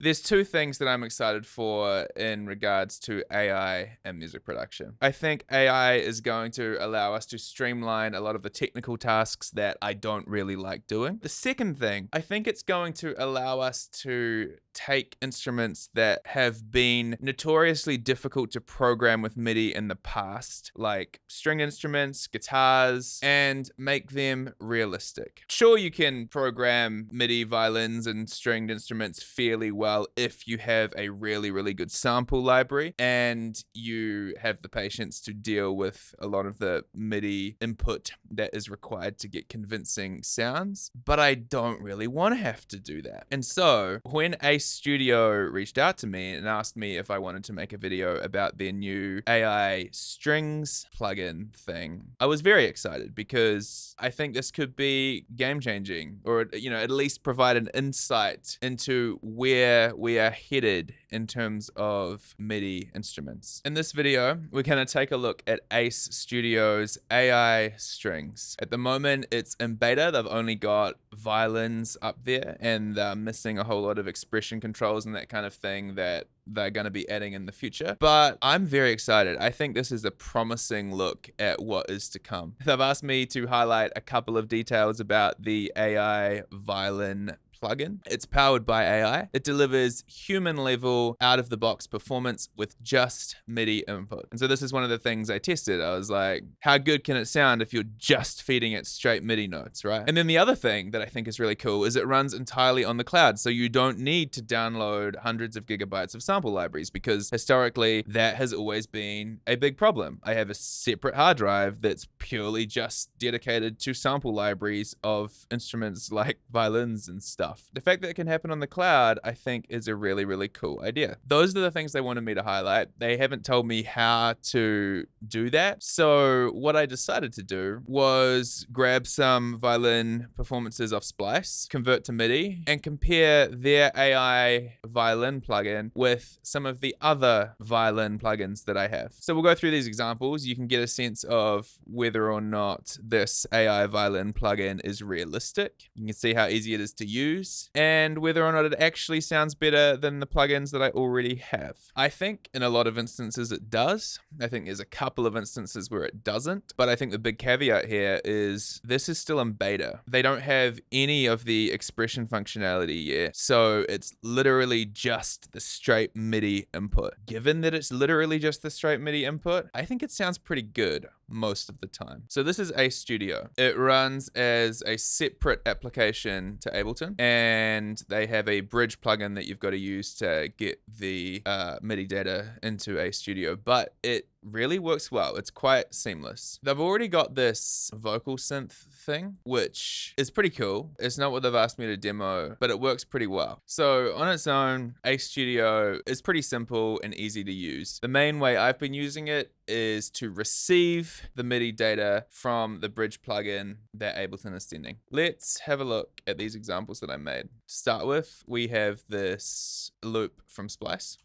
There's two things that I'm excited for in regards to AI and music production. I think AI is going to allow us to streamline a lot of the technical tasks that I don't really like doing. The second thing, I think it's going to allow us to take instruments that have been notoriously difficult to program with MIDI in the past, like string instruments, guitars, and make them realistic. Sure, you can program MIDI violins and stringed instruments fairly well if you have a really, really good sample library and you have the patience to deal with a lot of the MIDI input that is required to get convincing sounds. But I don't really want to have to do that. And so when a studio reached out to me and asked me if I wanted to make a video about their new AI strings plugin thing, I was very excited because I think this could be game changing, or at least provide an insight into where we are headed in terms of MIDI instruments. In this video, we're going to take a look at Ace Studio's AI strings. At the moment, it's in beta. They've only got violins up there, and they're missing a whole lot of expression controls and that kind of thing that they're going to be adding in the future. But I'm very excited. I think this is a promising look at what is to come. They've asked me to highlight a couple of details about the AI Violin plugin. It's powered by AI. It delivers human level out of the box performance with just MIDI input. And so this is one of the things I tested. I was like, how good can it sound if you're just feeding it straight MIDI notes, right? And then the other thing that I think is really cool is it runs entirely on the cloud. So you don't need to download hundreds of gigabytes of sample libraries, because historically that has always been a big problem. I have a separate hard drive that's purely just dedicated to sample libraries of instruments like violins and stuff. The fact that it can happen on the cloud, I think, is a really, really cool idea. Those are the things they wanted me to highlight. They haven't told me how to do that. So what I decided to do was grab some violin performances off Splice, convert to MIDI, and compare their AI violin plugin with some of the other violin plugins that I have. So we'll go through these examples. You can get a sense of whether or not this AI violin plugin is realistic. You can see how easy it is to use, and whether or not it actually sounds better than the plugins that I already have. I think in a lot of instances it does. I think there's a couple of instances where it doesn't, but I think the big caveat here is this is still in beta. They don't have any of the expression functionality yet, so it's literally just the straight MIDI input. Given that it's literally just the straight MIDI input, I think it sounds pretty good most of the time. So this is Ace Studio. It runs as a separate application to Ableton, and they have a bridge plugin that you've got to use to get the MIDI data into Ace Studio, but it really works well. It's quite seamless. They've already got this vocal synth thing, which is pretty cool. It's not what they've asked me to demo, but it works pretty well. So on its own, Ace Studio is pretty simple and easy to use. The main way I've been using it is to receive the MIDI data from the bridge plugin that Ableton is sending. Let's have a look at these examples that I made. To start with, we have this loop from Splice.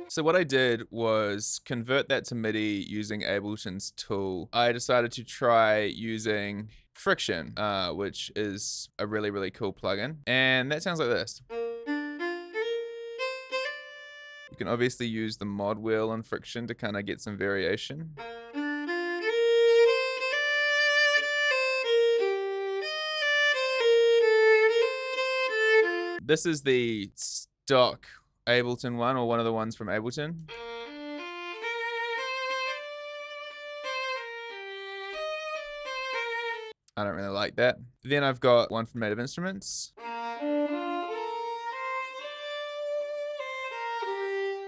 So what I did was convert that to MIDI using Ableton's tool. I decided to try using Friction, which is a really, really cool plugin. And that sounds like this. You can obviously use the mod wheel on Friction to kind of get some variation. This is the stock Ableton one, or one of the ones from Ableton. I don't really like that. Then I've got one from Native Instruments.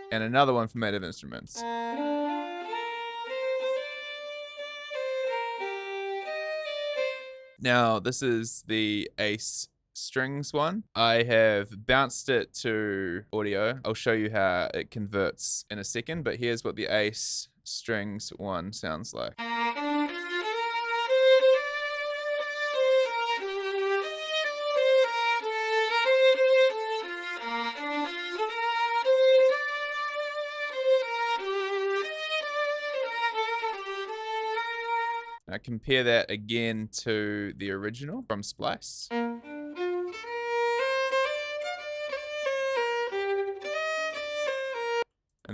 And another one from Native Instruments. Now, this is the Ace strings one. I have bounced it to audio. I'll show you how it converts in a second, but here's what the Ace strings one sounds like. Now compare that again to the original from Splice. And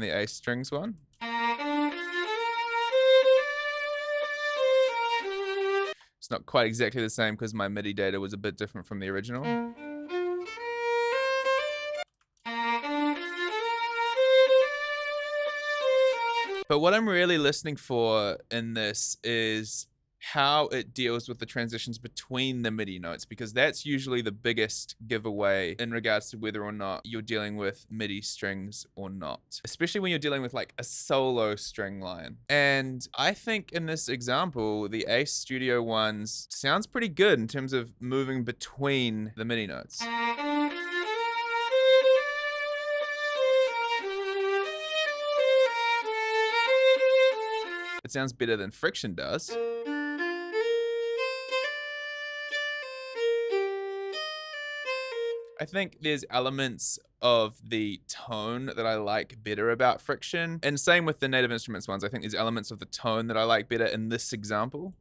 the A strings one. It's not quite exactly the same because my MIDI data was a bit different from the original. But what I'm really listening for in this is how it deals with the transitions between the MIDI notes, because that's usually the biggest giveaway in regards to whether or not you're dealing with MIDI strings or not, especially when you're dealing with like a solo string line. And I think in this example, the Ace Studio ones sounds pretty good in terms of moving between the MIDI notes. It sounds better than Friction does. I think there's elements of the tone that I like better about Friction. And same with the Native Instruments ones. I think there's elements of the tone that I like better in this example.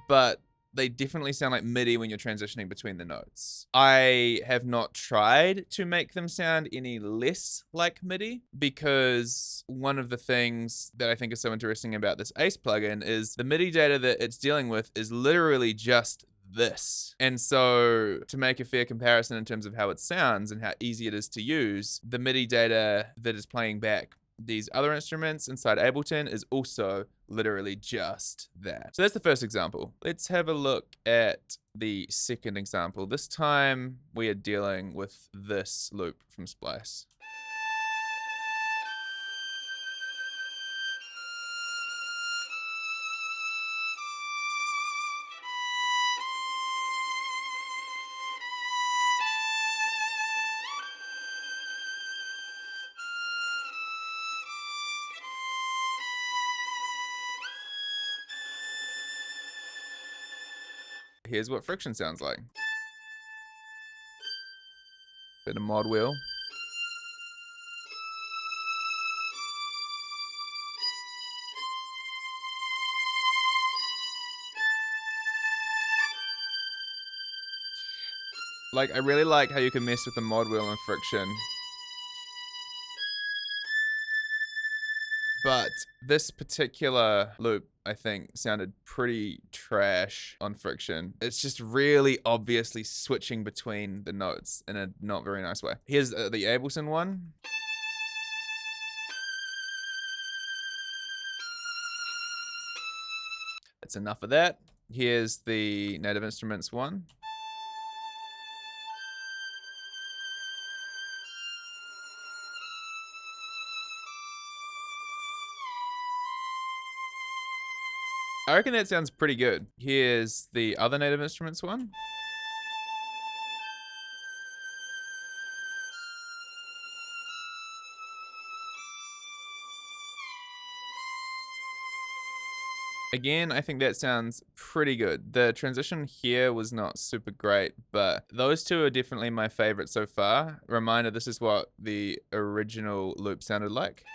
But they definitely sound like MIDI when you're transitioning between the notes. I have not tried to make them sound any less like MIDI, because one of the things that I think is so interesting about this Ace plugin is the MIDI data that it's dealing with is literally just this. And so to make a fair comparison in terms of how it sounds and how easy it is to use, the MIDI data that is playing back these other instruments inside Ableton is also literally just that. So that's the first example. Let's have a look at the second example. This time we are dealing with this loop from Splice. Here's what Friction sounds like. Bit of mod wheel. Like, I really like how you can mess with the mod wheel and Friction. But this particular loop, I think, sounded pretty trash on Friction. It's just really obviously switching between the notes in a not very nice way. Here's the Ableton one. That's enough of that. Here's the Native Instruments one. I reckon that sounds pretty good. Here's the other Native Instruments one. Again, I think that sounds pretty good. The transition here was not super great, but those two are definitely my favorite so far. Reminder, this is what the original loop sounded like.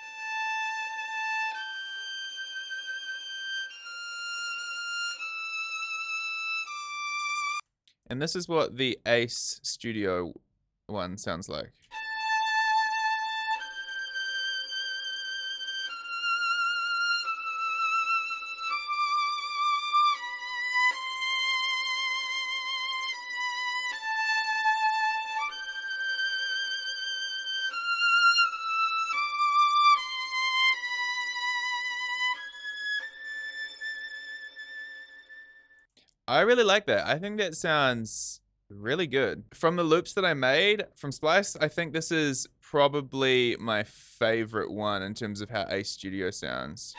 And this is what the Ace Studio one sounds like. I really like that. I think that sounds really good. From the loops that I made from Splice, I think this is probably my favorite one in terms of how Ace Studio sounds.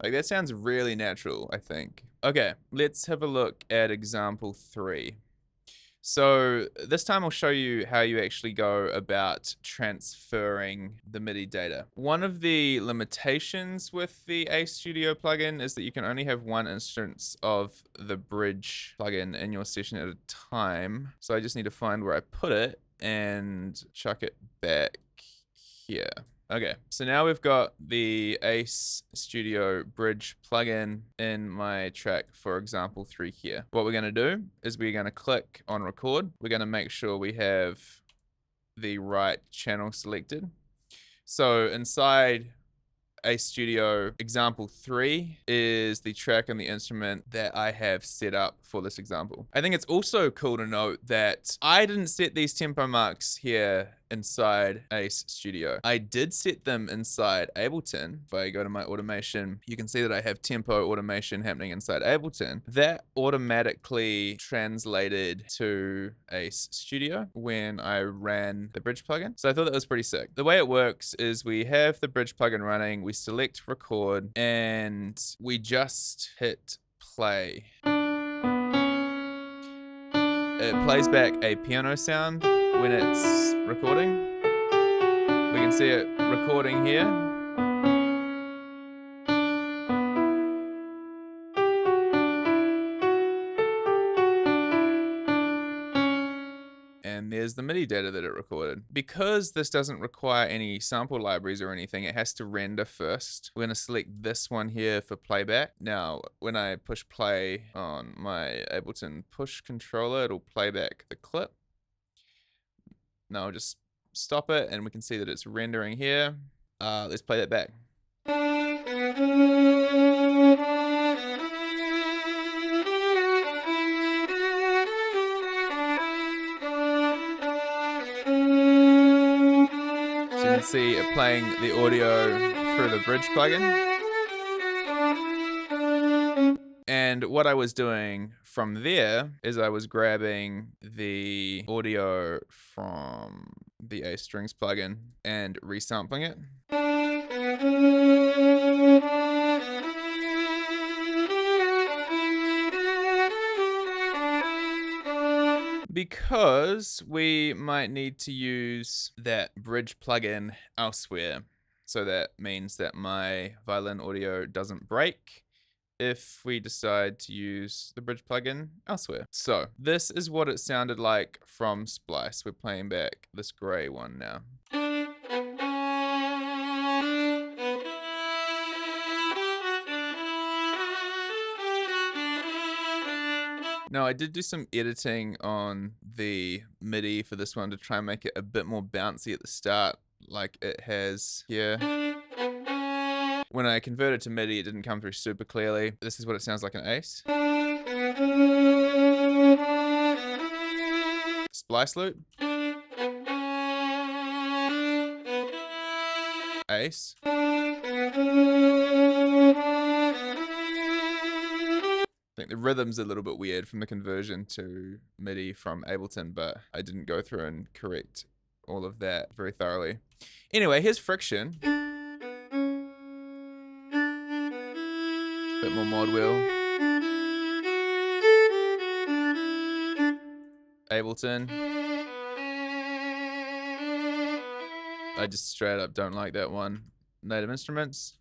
Like, that sounds really natural, I think. Okay, let's have a look at example 3. So this time I'll show you how you actually go about transferring the MIDI data. One of the limitations with the Ace Studio plugin is that you can only have one instance of the bridge plugin in your session at a time. So I just need to find where I put it and chuck it back here. Okay, so now we've got the Ace Studio Bridge plugin in my track, for example 3 here. What we're gonna do is we're gonna click on record. We're gonna make sure we have the right channel selected. So inside Ace Studio example 3 is the track and the instrument that I have set up for this example. I think it's also cool to note that I didn't set these tempo marks here inside Ace Studio. I did set them inside Ableton. If I go to my automation, you can see that I have tempo automation happening inside Ableton. That automatically translated to Ace Studio when I ran the bridge plugin. So I thought that was pretty sick. The way it works is we have the bridge plugin running, we select record, and we just hit play. It plays back a piano sound when it's recording. We can see it recording here. And there's the MIDI data that it recorded. Because this doesn't require any sample libraries or anything, it has to render first. We're gonna select this one here for playback. Now, when I push play on my Ableton push controller, it'll play back the clip. Now I'll just stop it and we can see that it's rendering here. Let's play that back. So you can see it playing the audio through the bridge plugin. And what I was doing from there is I was grabbing the audio from the Ace Strings plugin and resampling it. Because we might need to use that bridge plugin elsewhere. So that means that my violin audio doesn't break if we decide to use the bridge plugin elsewhere. So this is what it sounded like from Splice. We're playing back this gray one now. Now, I did do some editing on the MIDI for this one to try and make it a bit more bouncy at the start, like it has here. When I converted to MIDI, it didn't come through super clearly. This is what it sounds like in Ace. Splice loop. Ace. I think the rhythm's a little bit weird from the conversion to MIDI from Ableton, but I didn't go through and correct all of that very thoroughly. Anyway, here's Friction. Bit more mod wheel. Ableton. I just straight up don't like that one. Native Instruments.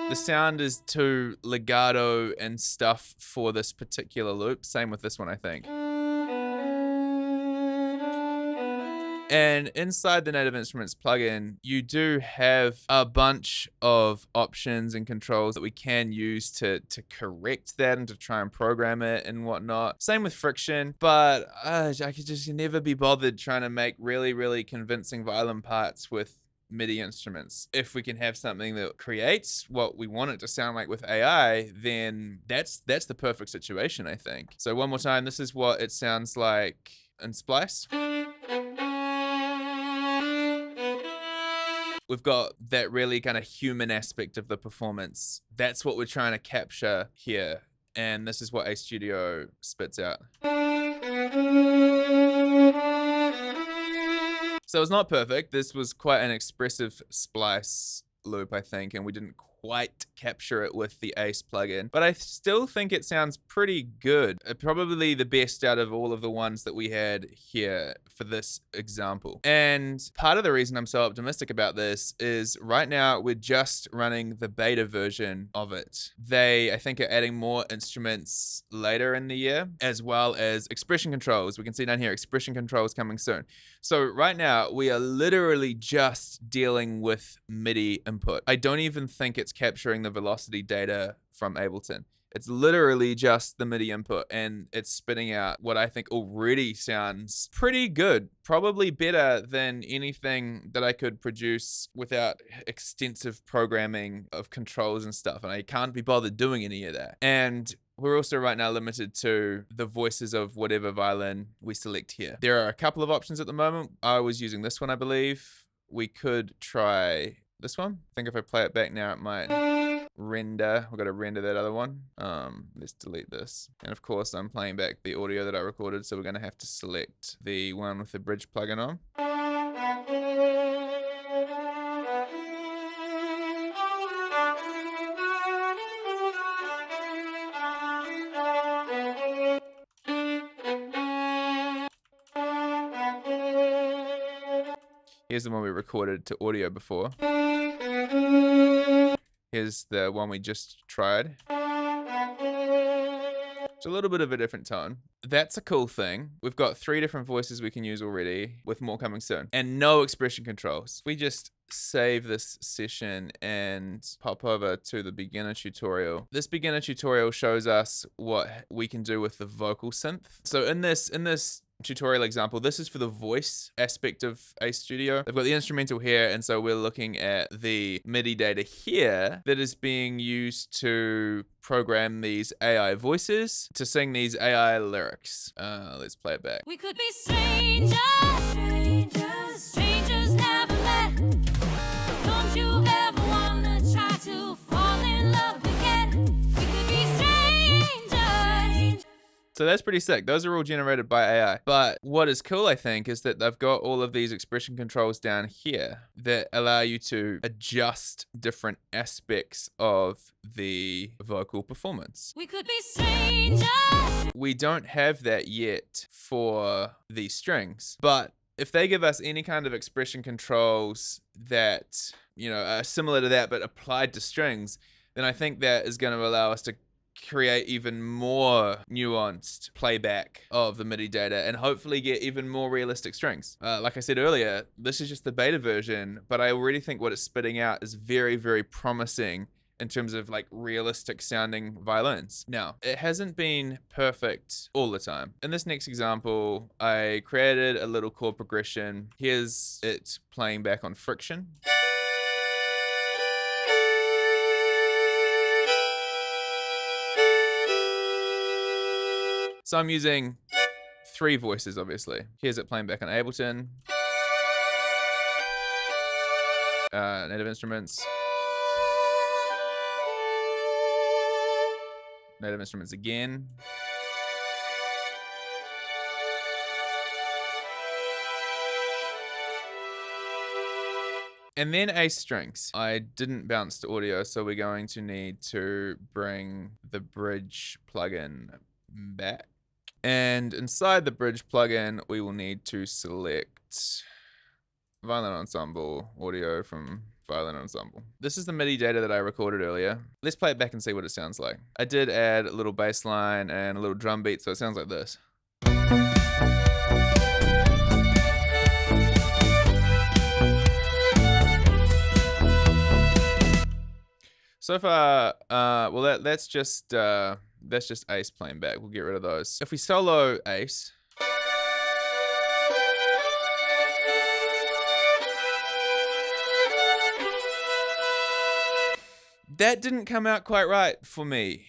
The sound is too legato and stuff for this particular loop. Same with this one, I think. And inside the Native Instruments plugin, you do have a bunch of options and controls that we can use to correct that and to try and program it and whatnot. Same with Friction, but I could just never be bothered trying to make really, really convincing violin parts with MIDI instruments. If we can have something that creates what we want it to sound like with AI, then that's the perfect situation, I think. So one more time, this is what it sounds like in Splice. We've got that really kind of human aspect of the performance. That's what we're trying to capture here. And this is what Ace Studio spits out. So it's not perfect. This was quite an expressive Splice loop, I think, and we didn't quite capture it with the Ace plugin, but I still think it sounds pretty good. Probably the best out of all of the ones that we had here for this example. And part of the reason I'm so optimistic about this is right now we're just running the beta version of it. They, I think, are adding more instruments later in the year, as well as expression controls. We can see down here, expression controls coming soon. So right now we are literally just dealing with MIDI input. I don't even think it's capturing the velocity data from Ableton. It's literally just the MIDI input, and it's spitting out what I think already sounds pretty good. Probably better than anything that I could produce without extensive programming of controls and stuff. And I can't be bothered doing any of that. And we're also right now limited to the voices of whatever violin we select here. There are a couple of options at the moment. I was using this one, I believe. We could try this one. I think if I play it back now, it might render. We've got to render that other one. Let's delete this. And of course, I'm playing back the audio that I recorded, so we're going to have to select the one with the bridge plugin on. Here's the one we recorded to audio before. Here's the one we just tried. It's a little bit of a different tone. That's a cool thing. We've got 3 different voices we can use already, with more coming soon. And no expression controls. If we just save this session and pop over to the beginner tutorial. This beginner tutorial shows us what we can do with the vocal synth. So in this tutorial example, this is for the voice aspect of Ace Studio. They've got the instrumental here, and so we're looking at the MIDI data here that is being used to program these AI voices to sing these AI lyrics. Let's play it back. We could be strangers, strangers never met. Don't you ever wanna try to fall in love again? We could be strangers. So that's pretty sick. Those are all generated by AI. But what is cool, I think, is that they've got all of these expression controls down here that allow you to adjust different aspects of the vocal performance. We could be strangers. We don't have that yet for these strings, but if they give us any kind of expression controls that, are similar to that but applied to strings, then I think that is going to allow us to create even more nuanced playback of the MIDI data and hopefully get even more realistic strings. Like I said earlier, this is just the beta version, but I already think what it's spitting out is very, very promising in terms of like realistic sounding violins. Now, it hasn't been perfect all the time. In this next example, I created a little chord progression. Here's it playing back on friction. So I'm using 3 voices, obviously. Here's it playing back on Ableton. Native instruments. Native instruments again. And then Ace strings. I didn't bounce to audio, so we're going to need to bring the bridge plugin back. And inside the bridge plugin, we will need to select Violin Ensemble, audio from Violin Ensemble. This is the MIDI data that I recorded earlier. Let's play it back and see what it sounds like. I did add a little bass line and a little drum beat, so it sounds like this. So far, well, that's just Ace playing back. We'll get rid of those. If we solo Ace, that didn't come out quite right for me.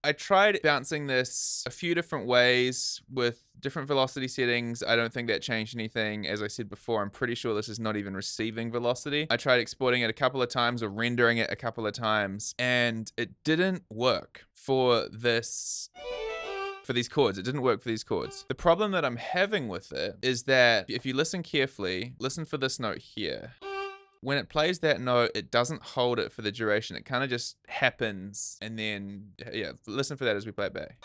I tried bouncing this a few different ways with different velocity settings. I don't think that changed anything. As I said before, I'm pretty sure this is not even receiving velocity. I tried exporting it a couple of times or rendering it a couple of times, and it didn't work for these chords. It didn't work for these chords. The problem that I'm having with it is that if you listen carefully, listen for this note here. when it plays that note, it doesn't hold it for the duration. It kind of just happens, and then, yeah, listen for that as we play it back.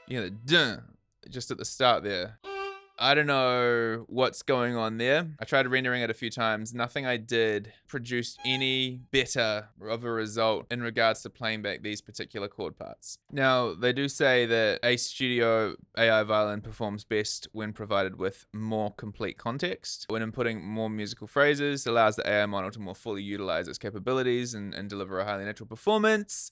You know, the dun, just at the start there. I don't know what's going on there. I tried rendering it a few times. Nothing I did produced any better of a result in regards to playing back these particular chord parts. Now, they do say that Ace Studio AI Violin performs best when provided with more complete context. When inputting more musical phrases, allows the AI model to more fully utilize its capabilities and deliver a highly natural performance.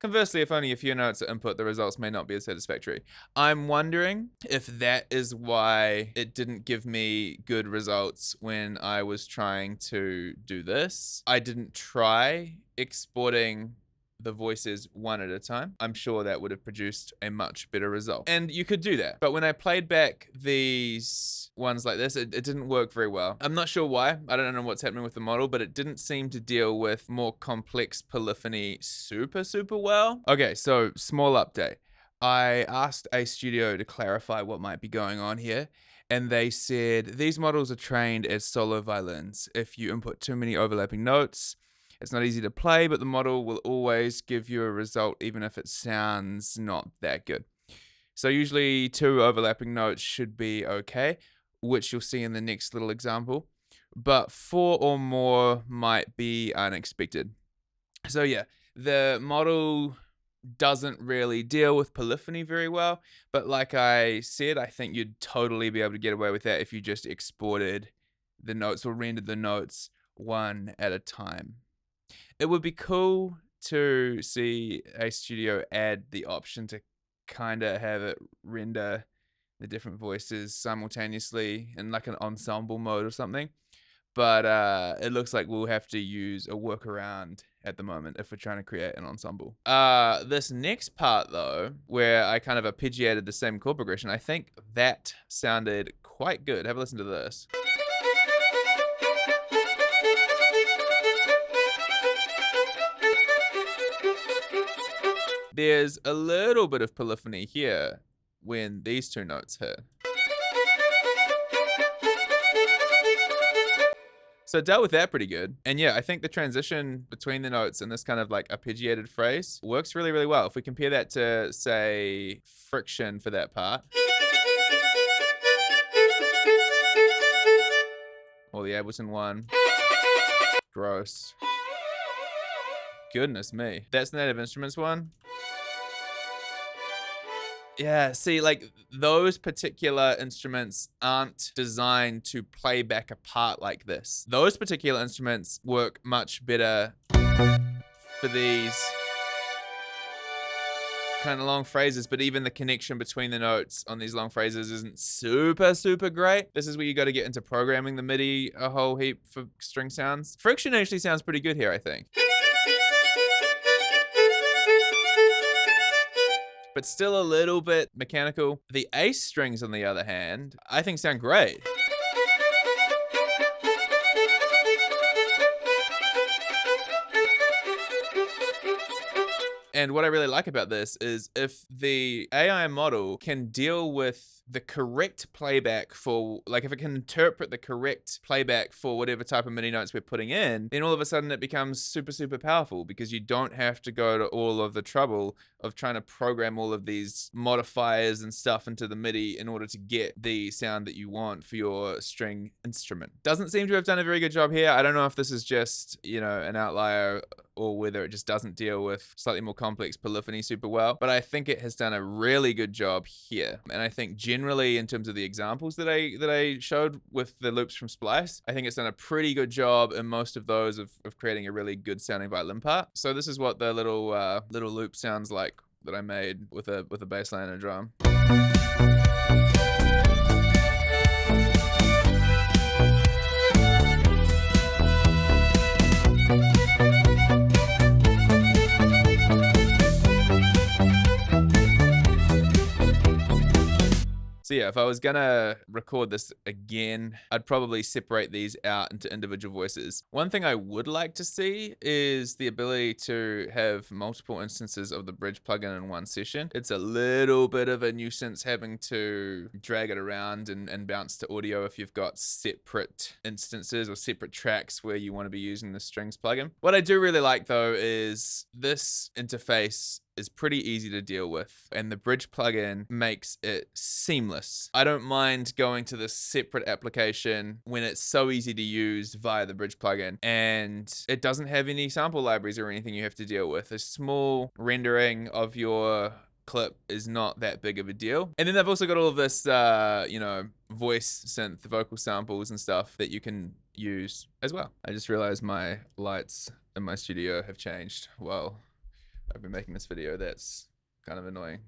Conversely, if only a few notes are input, the results may not be as satisfactory. I'm wondering if that is why it didn't give me good results when I was trying to do this. I didn't try exporting the voices one at a time. I'm sure that would have produced a much better result. And you could do that. But when I played back these ones like this, it didn't work very well. I'm not sure why. I don't know what's happening with the model, but it didn't seem to deal with more complex polyphony super well. Okay, so small update. I asked Ace Studio to clarify what might be going on here, and they said these models are trained as solo violins. If you input too many overlapping notes, it's not easy to play, but the model will always give you a result even if it sounds not that good. So usually 2 overlapping notes should be okay, which you'll see in the next little example. But 4 or more might be unexpected. So yeah, the model doesn't really deal with polyphony very well, but like I said, I think you'd totally be able to get away with that if you just exported the notes or rendered the notes one at a time. It would be cool to see a studio add the option to kind of have it render the different voices simultaneously in like an ensemble mode or something. But it looks like we'll have to use a workaround at the moment if we're trying to create an ensemble. This next part though, where I kind of arpeggiated the same chord progression, I think that sounded quite good. Have a listen to this. There's a little bit of polyphony here when these 2 notes hit. So dealt with that pretty good. And yeah, I think the transition between the notes and this kind of like arpeggiated phrase works really well. If we compare that to, say, Friction for that part, or the Ableton one, gross. Goodness me. That's the Native Instruments one. Yeah, see, like those particular instruments aren't designed to play back a part like this. Those particular instruments work much better for these kind of long phrases, but even the connection between the notes on these long phrases isn't super great. This is where you got to get into programming the MIDI a whole heap for string sounds. Friction actually sounds pretty good here, I think. But still a little bit mechanical. The Ace strings, on the other hand, I think sound great. And what I really like about this is if the AI model can deal with the correct playback for, like if it can interpret the correct playback for whatever type of MIDI notes we're putting in, then all of a sudden it becomes super powerful because you don't have to go to all of the trouble of trying to program all of these modifiers and stuff into the MIDI in order to get the sound that you want for your string instrument. Doesn't seem to have done a very good job here. I don't know if this is just, you know, an outlier or whether it just doesn't deal with slightly more complex polyphony super well, but I think it has done a really good job here. And I think generally in terms of the examples that I showed with the loops from Splice, I think it's done a pretty good job in most of those of creating a really good sounding violin part. So this is what the little loop sounds like that I made with a bass line and a drum. So yeah, if I was gonna record this again, I'd probably separate these out into individual voices. One thing I would like to see is the ability to have multiple instances of the bridge plugin in one session. It's a little bit of a nuisance having to drag it around and bounce to audio if you've got separate instances or separate tracks where you want to be using the strings plugin. What I do really like though is this interface is pretty easy to deal with, and the bridge plugin makes it seamless. I don't mind going to this separate application when it's so easy to use via the bridge plugin, and it doesn't have any sample libraries or anything you have to deal with. A small rendering of your clip is not that big of a deal. And then they've also got all of this, voice synth, vocal samples and stuff that you can use as well. I just realized my lights in my studio have changed while I've been making this video. That's kind of annoying.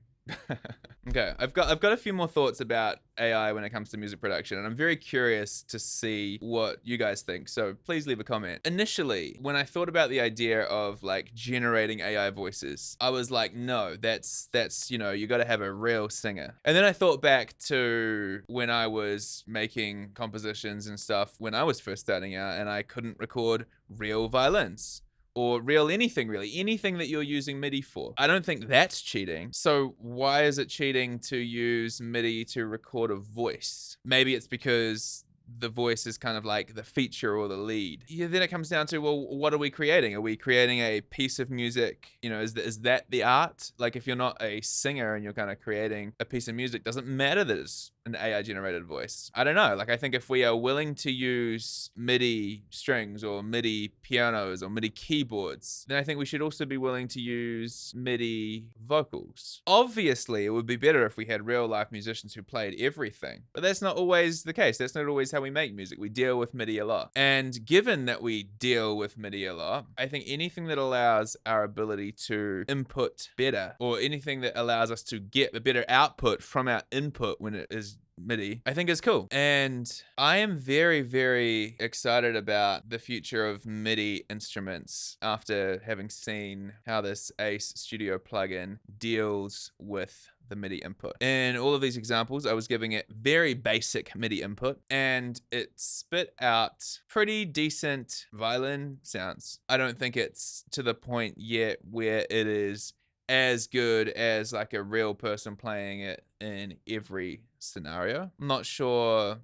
Okay, I've got a few more thoughts about AI when it comes to music production, and I'm very curious to see what you guys think. So please leave a comment. Initially, when I thought about the idea of like generating AI voices, I was like, no, that's you got to have a real singer. And then I thought back to when I was making compositions and stuff when I was first starting out, and I couldn't record real violins. Or real anything really, anything that you're using MIDI for. I don't think that's cheating. So why is it cheating to use MIDI to record a voice? Maybe it's because the voice is kind of like the feature or the lead. Yeah, then it comes down to, well, what are we creating? Are we creating a piece of music? Is that the art? Like if you're not a singer and you're kind of creating a piece of music, doesn't matter that it's an AI generated voice. I don't know. Like I think if we are willing to use MIDI strings or MIDI pianos or MIDI keyboards, then I think we should also be willing to use MIDI vocals. Obviously, it would be better if we had real life musicians who played everything, but that's not always the case. That's not always how we make music. We deal with MIDI a lot. And given that we deal with MIDI a lot, I think anything that allows our ability to input better, or anything that allows us to get a better output from our input when it is MIDI, I think is cool. And I am very, very excited about the future of MIDI instruments after having seen how this Ace Studio plugin deals with the MIDI input. In all of these examples, I was giving it very basic MIDI input, and it spit out pretty decent violin sounds. I don't think it's to the point yet where it is as good as like a real person playing it in every scenario. I'm not sure.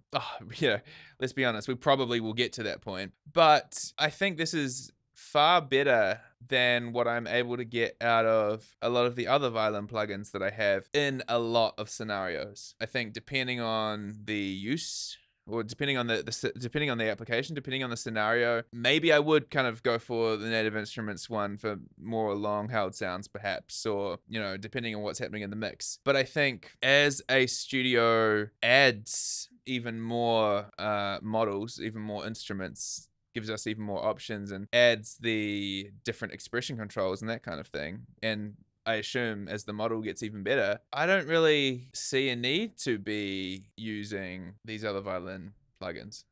Let's be honest, we probably will get to that point. But I think this is far better than what I'm able to get out of a lot of the other violin plugins that I have in a lot of scenarios. I think depending on the use, or depending on depending on the application, depending on the scenario, maybe I would kind of go for the Native Instruments one for more long-held sounds perhaps, or, depending on what's happening in the mix. But I think as a studio adds even more models, even more instruments, gives us even more options, and adds the different expression controls and that kind of thing, and I assume as the model gets even better, I don't really see a need to be using these other violin plugins.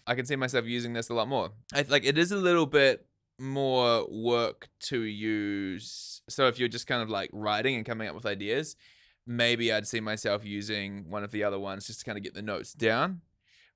I can see myself using this a lot more. It is a little bit more work to use. So if you're just kind of like writing and coming up with ideas, maybe I'd see myself using one of the other ones just to kind of get the notes down.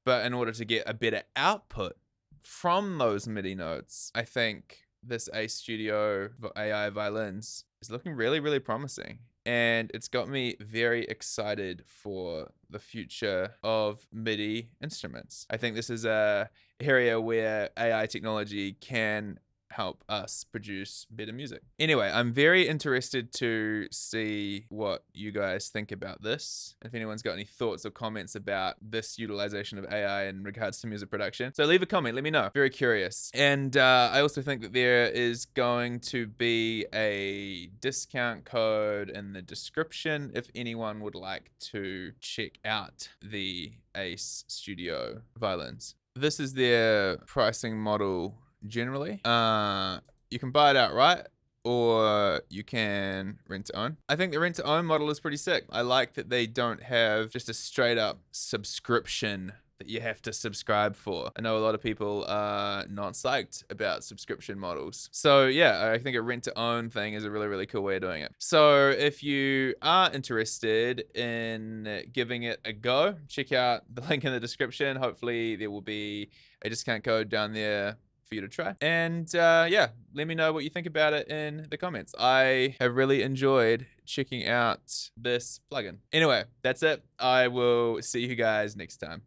But in order to get a better output from those MIDI notes, I think this Ace Studio AI violins is looking really, really promising. And it's got me very excited for the future of MIDI instruments. I think this is a area where AI technology can help us produce better music. Anyway, I'm very interested to see what you guys think about this. If anyone's got any thoughts or comments about this utilization of AI in regards to music production. So leave a comment, let me know. Very curious. And I also think that there is going to be a discount code in the description if anyone would like to check out the Ace Studio violins. This is their pricing model generally. You can buy it outright, or you can rent to own. I think the rent to own model is pretty sick. I like that they don't have just a straight up subscription that you have to subscribe for. I know a lot of people are not psyched about subscription models. So yeah, I think a rent to own thing is a really, really cool way of doing it. So if you are interested in giving it a go, check out the link in the description. Hopefully there will be a discount code down there for you to try. And yeah, let me know what you think about it in the comments. I have really enjoyed checking out this plugin. Anyway, that's it. I will see you guys next time.